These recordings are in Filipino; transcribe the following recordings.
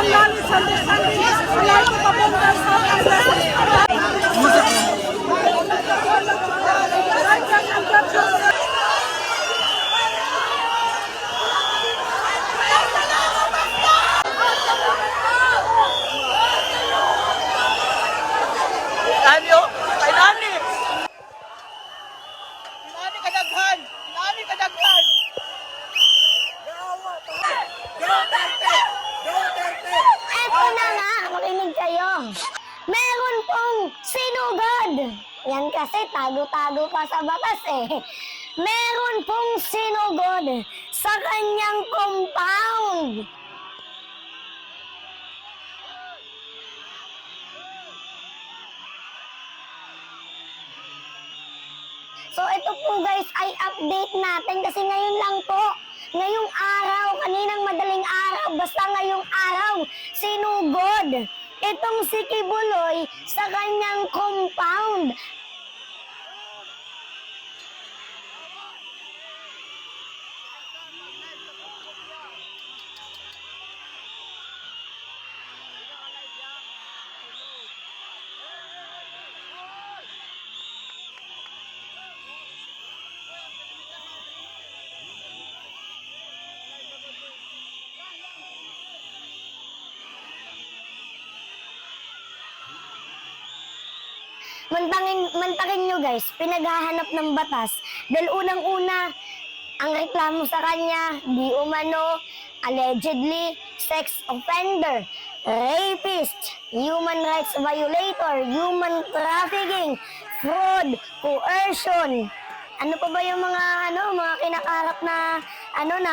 some knowledge, understanding, and learn to perform themselves and their Ano? Kailangan Inani kadaghan! Inani kadaghan! Eto na nga, makinig kayo. Meron pong sinugod. Yan kasi tago-tago pa sa batas eh. Meron pong sinugod sa kanyang compound. So ito po guys ay update natin kasi ngayon lang po, ngayong araw, kaninang madaling araw, basta ngayong araw, sinugod itong si Kibuloy sa kanyang compound. Mantakin nyo guys, pinaghahanap ng batas. Dahil unang-una, ang reklamo sa kanya, di umano, allegedly, sex offender, rapist, human rights violator, human trafficking, fraud, coercion. Ano pa ba yung mga kinakarap na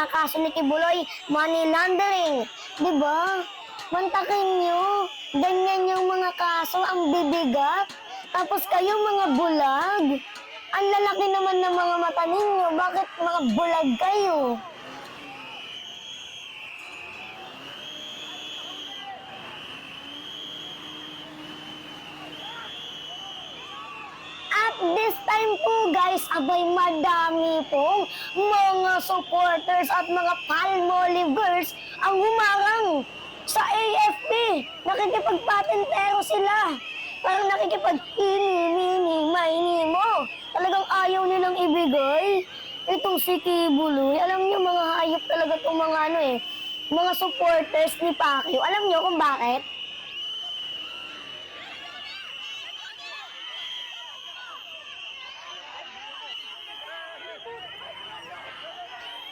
kaso ni Kibuloy? Money laundering. Di ba? Mantakin nyo, ganyan yung mga kaso, ang bibigat. Tapos kayo mga bulag, ang lalaki naman ng mga mata ninyo, bakit mga bulag kayo? At this time po guys, abay madami pong mga supporters at mga palmolivers ang humarang sa AFP. Nakikipagpatintero sila. Parang nakikipag-ini-mini-mini mo. Talagang ayaw nilang ibigay. Itong si Kibuloy, alam niyo mga hayop talaga itong mga supporters ni Pacquiao. Alam niyo kung bakit?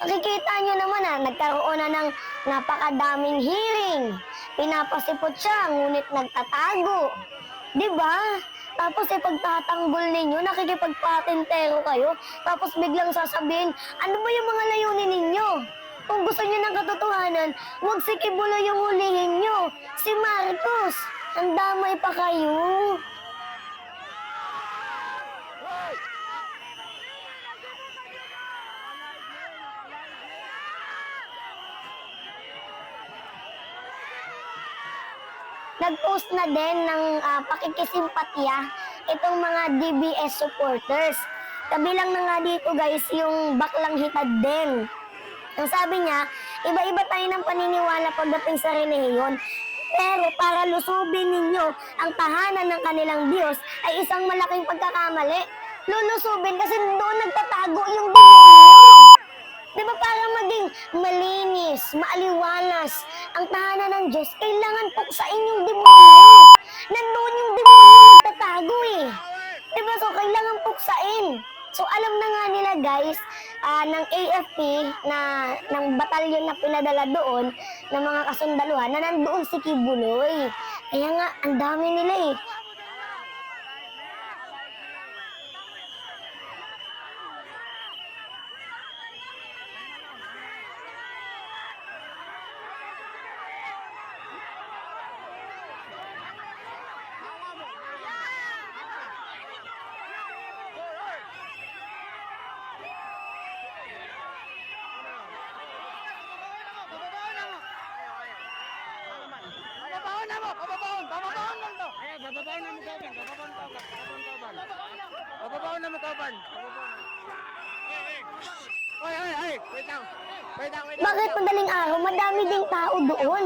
Nakikita niyo naman nagkaroon na ng napakadaming hearing. Pinapasipot siya, ngunit nagtatago. Diba? Tapos pagtatanggol ninyo, nakikipagpatintero kayo, tapos biglang sasabihin, ano ba yung mga layunin ninyo? Kung gusto niyo ng katotohanan, huwag si Kibuloy yung hulihin nyo. Si Marcos, ang damay pa kayo. Nag-post na din ng pakikisimpatya itong mga DBS supporters. Kabilang na nga dito guys yung baklang hitad din. Ang sabi niya, iba-iba tayo ng paniniwala pagdating sa relihiyon. Pero para lusubin ninyo ang tahanan ng kanilang Diyos ay isang malaking pagkakamali. Lulusubin kasi doon nagtatago yung demonyo. Diba para maging malinis, maaliwalas ang tahanan ng Diyos, kailangan puksain yung demonyo. Nandun yung demonyo nagtatago eh. Diba? So, kailangan puksain. So, alam na nga nila guys, ng AFP, ng batalyon na pinadala doon, ng mga kasundaluhan, na nandoon si Kibuloy. Kaya nga, ang dami nila eh. Bababaon na mo kauban. Bakit madaling araw? Madami ding tao doon.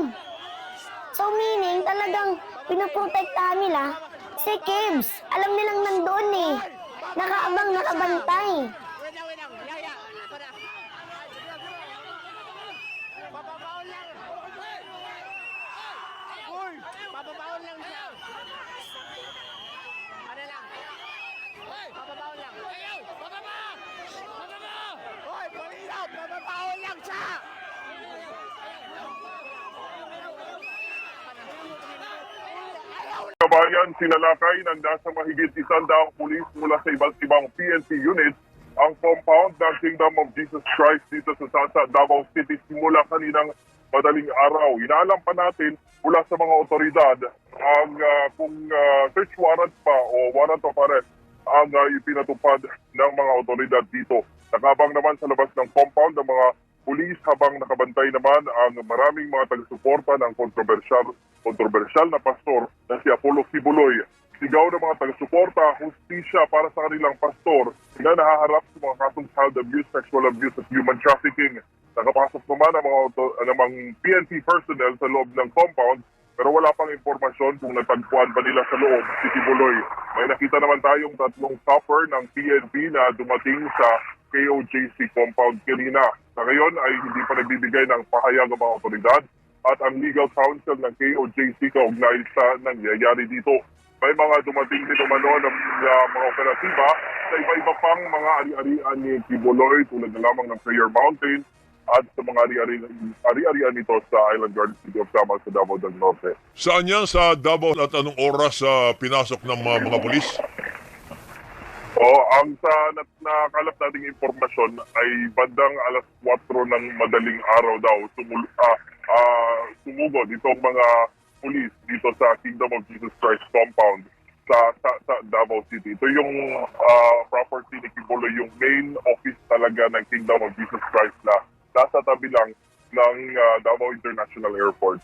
So meaning, talagang pinoprotektahan nila si Kibs. Alam nilang nandoon eh. Nakaabang, nakabantay. Wait lang. Yaya. Para. Papabaon lang. Uy, papabaon lang siya. Ano lang? Papabaon lang. Bababa! Uy, malinaw! Papabaon lang siya! Kabayan, sinalakay ng nasa mahigit 100 pulis mula sa iba't ibang PNP units ang compound ng Kingdom of Jesus Christ dito sa Sasa, Davao City simula kaninang madaling araw. Inaalam pa natin mula sa mga otoridad ang kung search warrant pa o warrant of arrest ang ipinatupad ng mga otoridad dito. Nakabang naman sa labas ng compound ng mga pulis habang nakabantay naman ang maraming mga taga-suporta ng kontrobersyal na pastor na si Apollo Kibuloy. Sigaw ng mga taga-suporta, hustisya para sa kanilang pastor na nahaharap sa mga kasong child abuse, sexual abuse at human trafficking. Nakapasok naman ang mga PNP personnel sa loob ng compound pero wala pang impormasyon kung natagpuan ba nila sa loob si Kibuloy. May nakita naman tayong 3 chopper ng PNP na dumating sa KOJC compound kanina. Sa ngayon ay hindi pa nagbibigay ng pahayag ang mga otoridad at ang legal counsel ng KOJC kaugnay sa nangyayari dito. May mga dumating din umano ng mga operatiba sa iba-iba pang mga ari-arian ni Kibuloy tulad na lamang ng Prayer Mountain at sa mga ari-arian nito sa Island Garden City of Samar sa Davao del Norte. Saan yan sa Davao at anong oras pinasok ng mga pulis? Ang sa nakalap nating impormasyon ay bandang alas 4 ng madaling araw daw sumugod itong mga pulis dito sa Kingdom of Jesus Christ compound sa Davao City. Ito yung property ni Kibuloy, yung main office talaga ng Kingdom of Jesus Christ na nasa tabi lang ng Davao International Airport.